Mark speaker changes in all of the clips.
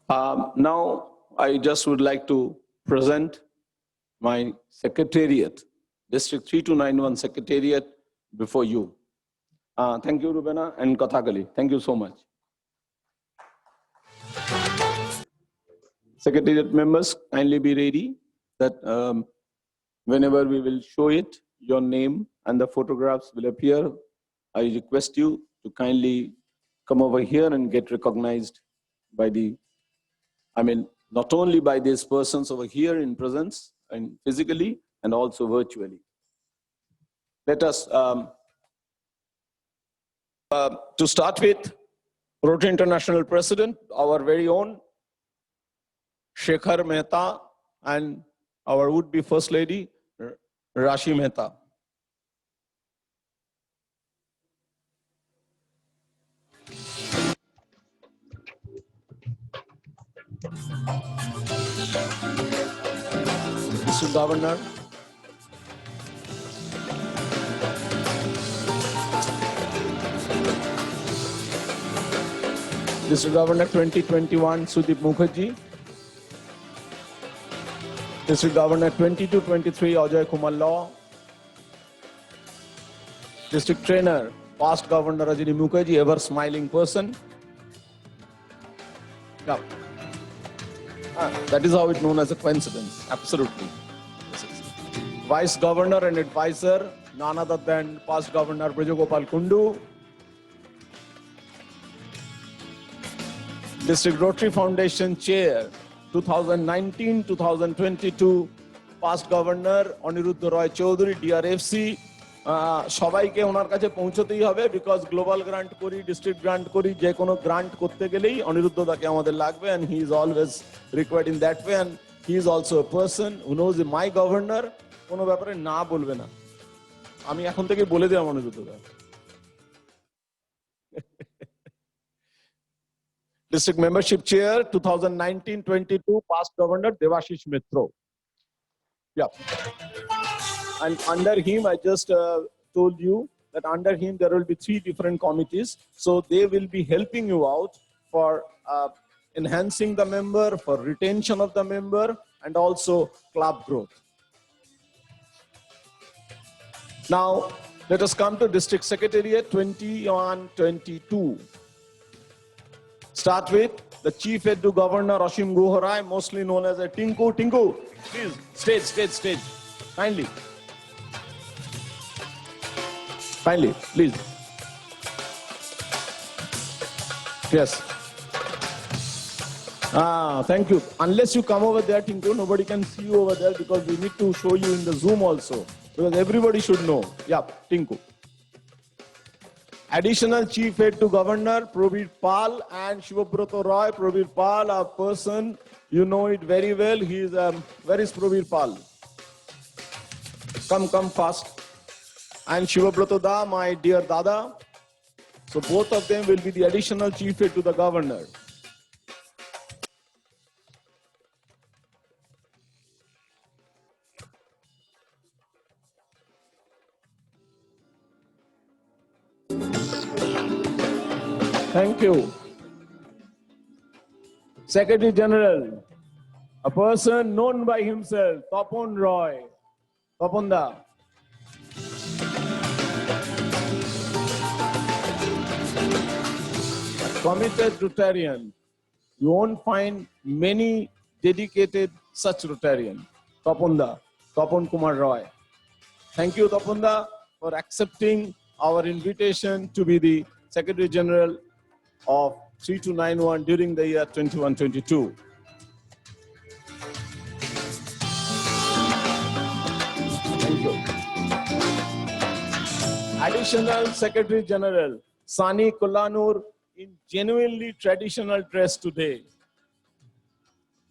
Speaker 1: Now, I just would like to present my secretariat, District 3291 Secretariat, before you. Thank you, Rubena and Kathakali. Thank you so much. Secretariat members, kindly be ready that whenever we will show it, your name and the photographs will appear. I request you to kindly come over here and get recognized by the, not only by these persons over here in presence and physically and also virtually. Let us, to start with, Rotary International President, our very own Shekhar Mehta, and our would-be First Lady, Rashi Mehta. Mr. Governor, Mr. Governor 2021, Sudip Mukherjee. District Governor 22-23, Ajay Kumar Law. District Trainer, past Governor Rajini Mukherjee, ever smiling person. Yeah. That is how it's known as a coincidence, absolutely. Vice Governor and Advisor, none other than past Governor Brajagopal Kundu. District Rotary Foundation Chair, 2019-2022, past Governor Aniruddha Roy Chaudhary, DRFC. সবাইকে ওনার কাছে পৌঁছতেই হবে because global grant করি, district grant করি, যে কোনো grant করতে গেলেই অনিরুদ্ধ দাকে আমাদের লাগবে, and he is always required in that way, and he is also a person who knows my governor কোনো ব্যাপারে না বলবে না। আমি এখন থেকে বলে দিলাম অনিরুদ্ধ দা। District Membership Chair, 2019-22, past Governor Devashish Mitro. Yeah. And under him, I just told you that under him there will be 3 different committees. So they will be helping you out for enhancing the member, for retention of the member, and also club growth. Now, let us come to District Secretariat 21-22. Start with the Chief Edu Governor Ashim Guharai, mostly known as a Tinku. Tinku, please, stage, kindly. Kindly, please. Yes. Thank you. Unless you come over there, Tinku, nobody can see you over there because we need to show you in the Zoom also. Because everybody should know. Yeah, Tinku. Additional Chief Head to Governor, Prabir Pal and Shivabrato Roy. Prabir Pal, a person, you know it very well. He is, where is Prabir Pal? Come fast. And Shivabrato Da, my dear Dada. So both of them will be the additional Chief Head to the Governor. Thank you. Secretary General, a person known by himself, Tapon Roy. Tapon Da. A committed Rotarian. You won't find many dedicated such Rotarian. Tapon Da, Tapon Kumar Roy. Thank you, Tapon Da, for accepting our invitation to be the Secretary General of 3291 during the year 21-22. Thank you. Additional Secretary General Sani Kullanur in genuinely traditional dress today.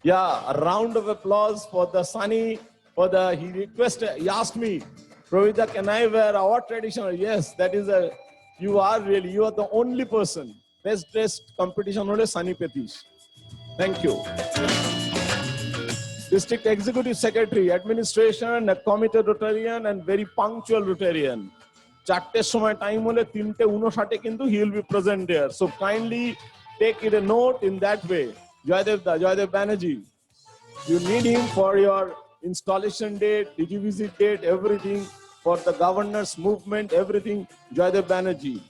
Speaker 1: Yeah, a round of applause for the Sani, he requested, he asked me, Pravida, can I wear our traditional? Yes, that is you are the only person. Best dressed competition hole Sani Petish. Thank you. District Executive Secretary, Administration, a committed Rotarian and very punctual Rotarian. 4 সময় time hole 3:59 কিন্তু he will be present there. So kindly take it a note in that way Joydev Banerjee. You need him for your installation date, digi-visit date, everything, for the governors movement, everything, Joydev Banerjee.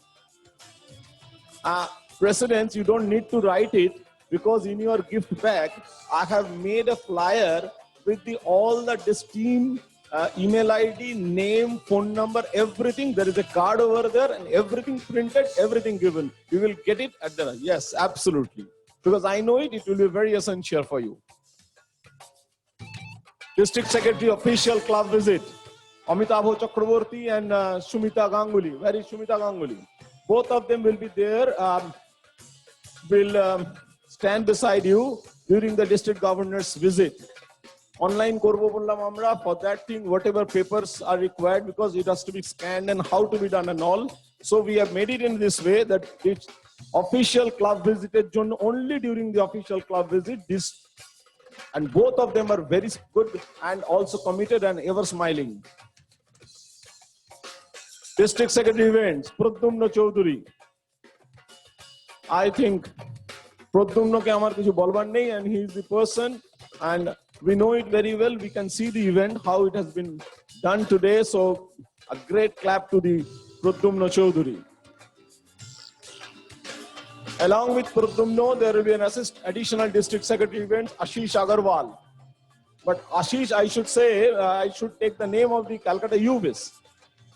Speaker 1: Presidents, you don't need to write it, because in your gift bag, I have made a flyer with all the team email ID, name, phone number, everything. There is a card over there and everything printed, everything given. You will get it at the, yes, absolutely. Because I know it will be very essential for you. District Secretary official club visit. Amitabh Chakraborty and Shumita Ganguly. Where is Shumita Ganguly? Both of them will be there, will stand beside you during the district governor's visit. Online korbo bollam amra, for that thing, whatever papers are required, because it has to be scanned and how to be done and all. So we have made it in this way that it's official club visited only during the official club visit. And both of them are very good and also committed and ever smiling. District Secretary events, Pradyumna Chaudhary. I think Pradyumna ke amar kichu bolbar nahi, and he is the person, and we know it very well. We can see the event, how it has been done today. So a great clap to the Pradyumna Chaudhary. Along with Pradyumna, there will be an additional district secretary event, Ashish Agarwal. But Ashish, I should say, I should take the name of the Calcutta UVIS.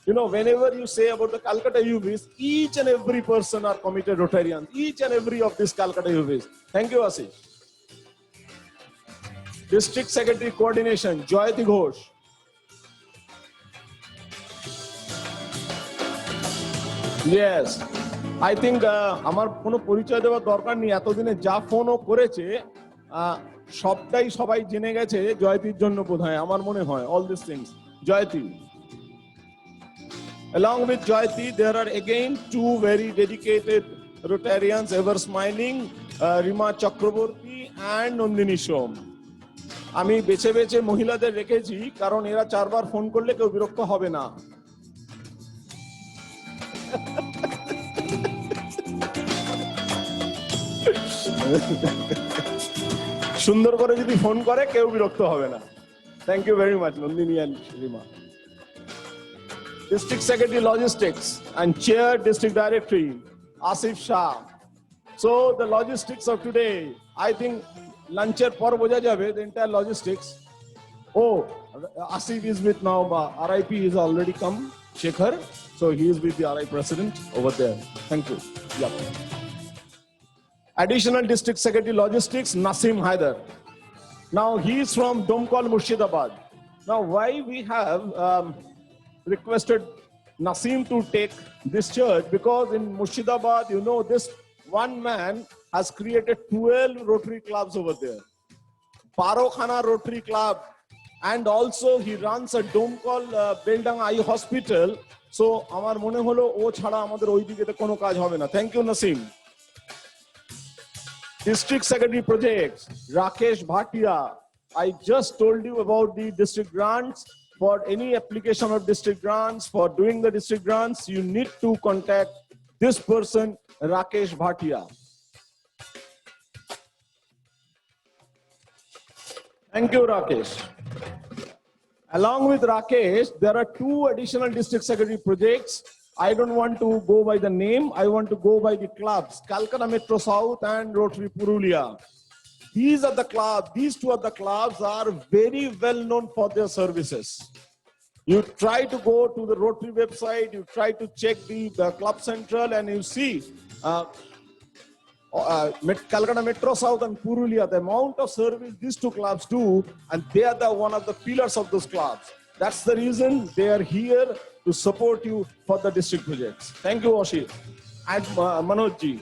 Speaker 1: You know, whenever you say about the Calcutta UVIS, each and every person are committed Rotarians. Each and every of this Calcutta UVIS. Thank you, Ashish. District Secretary Coordination, Joyati Ghosh. Yes. I think আমার কোনো পরিচয় দেওয়ার দরকার নেই, এতদিনে যা ফোনও করেছে সবটাই সবাই জেনে গেছে জয়তীর জন্য বোধহয়, আমার মনে হয়, all these things. Joyati. Along with Joyati, there are again two very dedicated Rotarians, ever smiling, Rima Chakraborty and Nandini Shom. আমি বেছে বেছে মহিলাদের রেখেছি কারণ এরা চারবার ফোন করলে কেউ বিরক্ত হবে না। সুন্দর করে যদি ফোন করে কেউ বিরক্ত হবে না। Thank you very much, Nandini and Rima. District Secretary Logistics and Chair District Directory, Asif Shah. So the logistics of today, I think luncher por boja jabe, the entire logistics. Oh, Asif is with now, RIP is already come, Shekhar. So he is with the RI President over there. Thank you. Yep. Additional District Secretary Logistics, Nasim Haider. Now he is from Domkol, Murshidabad. Now why we have requested Nasim to take this church, because in Murshidabad, you know, this one man has created 12 Rotary clubs over there. Parokhana Rotary Club, and also he runs a Domkol Beldang Eye Hospital. So amar mone holo o chhada amader oi dike kono kaj hobe na. Thank you, Nasim. District Secretary Projects, Rakesh Bhatia. I just told you about the district grants. For any application of district grants, for doing the district grants, you need to contact this person, Rakesh Bhatia. Thank you, Rakesh. Along with Rakesh, there are two additional district secretary projects. I don't want to go by the name, I want to go by the clubs, Calcutta Metro South and Rotary Purulia. These are the clubs, these two of the clubs are very well known for their services. You try to go to the Rotary website, you try to check the Club Central, and you see Calcutta Metro South and Purulia, the amount of service these two clubs do, and they are one of the pillars of those clubs. That's the reason they are here to support you for the district projects. Thank you, Ashit and Manoj ji.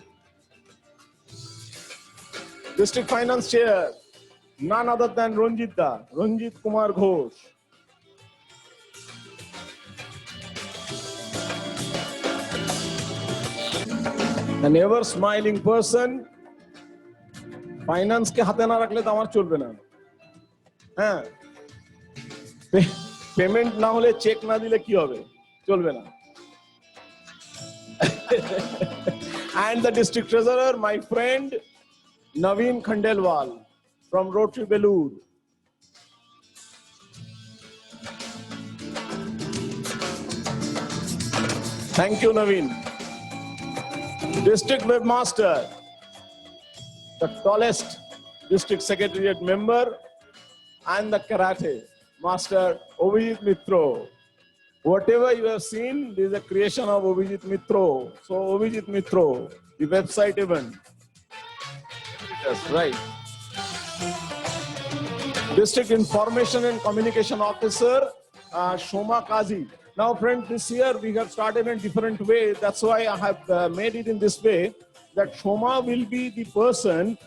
Speaker 1: District Finance Chair, none other than Ranjit Kumar Ghosh. An ever smiling person. Finance ke hate na rakhle to amar cholbe na. হ্যাঁ, payment না হলে check না দিলে কি হবে, চলবে না। And the district treasurer, my friend Naveen Khandelwal from Rotary Belur. Thank you, Naveen. District Webmaster, the tallest district secretariat member, and the karate master, Abhijit Mitro. Whatever you have seen, this is a creation of Abhijit Mitro. So Abhijit Mitro, the website even. That's right. District Information and Communication Officer, Shoma Kazi. Now, friends, this year we have started in a different way. That's why I have made it in this way, that Shoma will be the person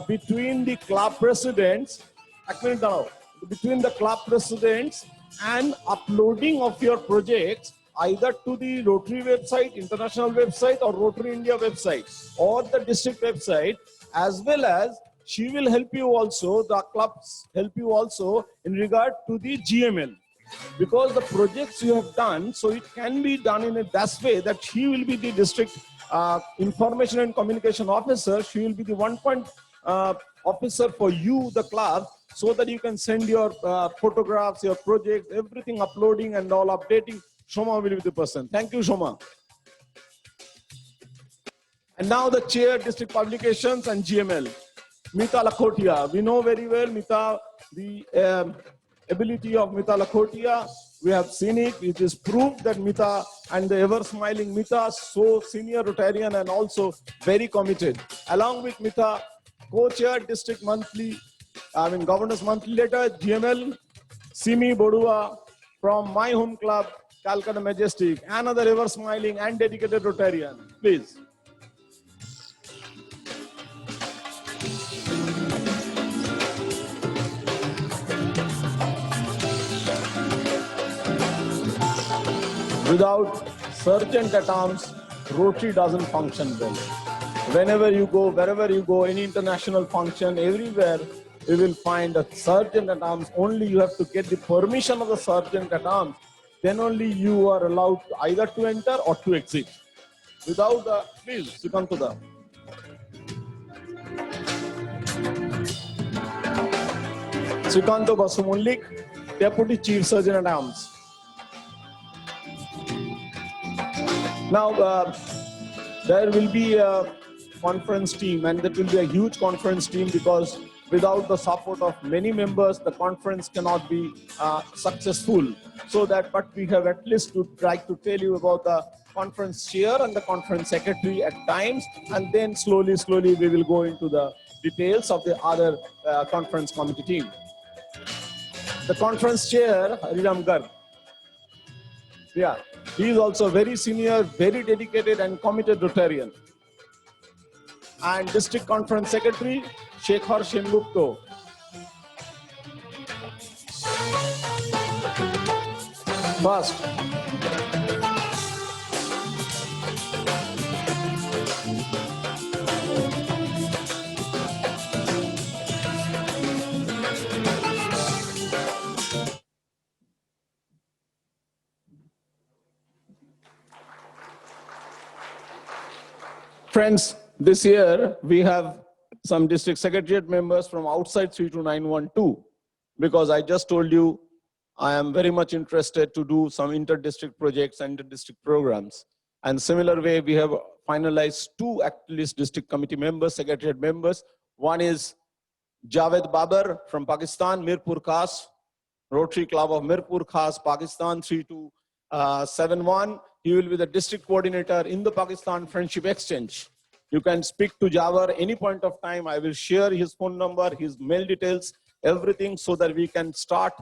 Speaker 1: between the club presidents, between the club presidents and uploading of your projects either to the Rotary website, international website, or Rotary India website, or the district website, as well as she will help you also, the clubs help you also in regard to the GML. Because the projects you have done, so it can be done in a that way that she will be the district information and communication officer. She will be the one point officer for you, the club, so that you can send your photographs, your projects, everything uploading and all updating. Shoma will be the person. Thank you, Shoma. And now the chair, district publications and GML, Mita Lakhotia. We know very well Mita, the ability of Mita Lakhotia. We have seen it. It is proved that Mita and the ever-smiling Mita, so senior Rotarian and also very committed. Along with Mita, co-chair district monthly, Governors Monthly Letter, GML, Simi Bodua from my home club, Calcutta Majestic, another ever-smiling and dedicated Rotarian. Please. Without sergeant at arms, Rotary doesn't function well. Whenever you go, wherever you go, any international function, everywhere, you will find a sergeant at arms. Only you have to get the permission of the sergeant at arms. Then only you are allowed either to enter or to exit. Without the, please, Sukantoda. Sukanto Basumullik, Deputy Chief Surgeon at Arms. Now, there will be a conference team, and that will be a huge conference team, because without the support of many members, the conference cannot be successful. So that, but we have at least to try to tell you about the conference chair and the conference secretary at times, and then slowly we will go into the details of the other conference committee team. The conference chair, Hariram Garg. Yeah, he is also very senior, very dedicated and committed Rotarian. And district conference secretary, Shekhar Sengupto. First, friends, this year we have some district secretariat members from outside 32912, because I just told you I am very much interested to do some inter-district projects and inter-district programs. And similar way, we have finalized two at least district committee members, secretariat members. One is Javed Babar from Pakistan, Mirpur Khas, Rotary Club of Mirpur Khas, Pakistan 3271. He will be the district coordinator in the Pakistan Friendship Exchange. You can speak to Javar any point of time. I will share his phone number, his mail details, everything, so that we can start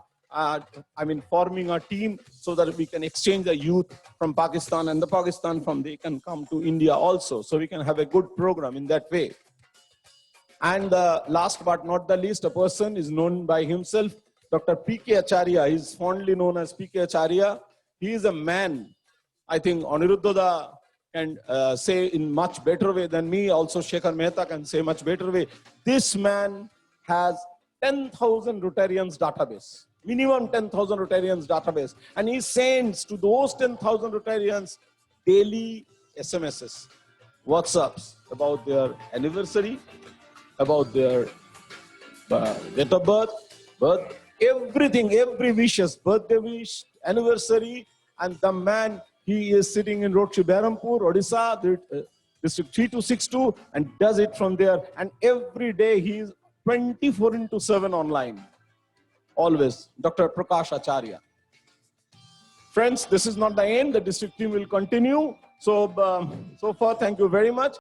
Speaker 1: forming a team, so that we can exchange the youth from Pakistan, and the Pakistan from they can come to India also. So we can have a good program in that way. And last but not the least, a person is known by himself, Dr. P.K. Acharya. He is fondly known as P.K. Acharya. He is a man, I think Aniruddha can say in much better way than me. Also Shekhar Mehta can say much better way. This man has 10,000 Rotarians database, minimum 10,000 Rotarians database. And he sends to those 10,000 Rotarians daily SMSs, WhatsApps about their anniversary, about their date of birth, everything, every wishes, birthday wish, anniversary, and the man, he is sitting in Road Berampur, Odisha, district 3262, and does it from there. And every day he is 24/7 online. Always, Dr. Prakash Acharya. Friends, this is not the end. The district team will continue. So far, thank you very much.